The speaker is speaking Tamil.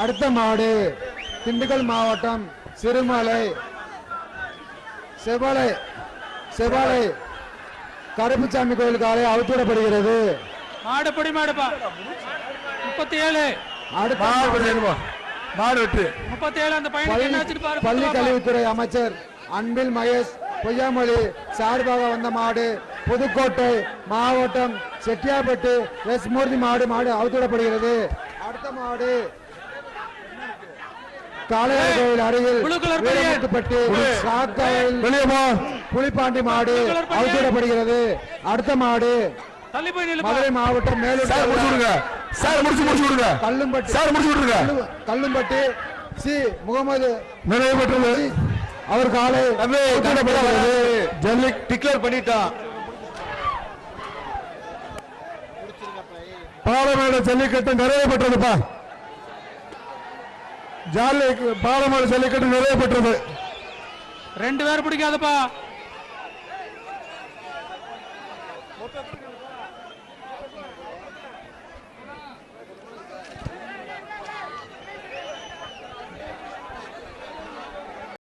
அடுத்த மாடு திண்டுக்கல் மாவட்டம் சிறுமலை செபாலை கருப்புசாமி கோயில் காலை அவுத்துவிடப்படுகிறது. மாடுபடி மாடுப்பா 37 பள்ளி கல்வித்துறை அமைச்சர் அன்பில் மகேஷ் பொய்யாமொழி சார்பாக வந்த மாடு புதுக்கோட்டை மாவட்டம் செட்டியாப்பட்டு எஸ் மூர்த்தி மாடு அவுத்துவிடப்படுகிறது. அடுத்த மாடு காளையார் கோயில் அருகில் புலிப்பாண்டி மாடு அவுத்துவிடப்படுகிறது. அடுத்த மாடு மதுரை மாவட்டம் கல்லும்பட்டி சி முகமது நிறைவு பெற்றது. அவர் காலை டிக்ளேர் பண்ணிட்டான். பாலமேடு ஜல்லிக்கட்டு நிறைவு பெற்றதுப்பா. பாலமேடு ஜல்லிக்கட்டு நிறைவு பெற்றது. 2 பேர் பிடிக்காதப்பா.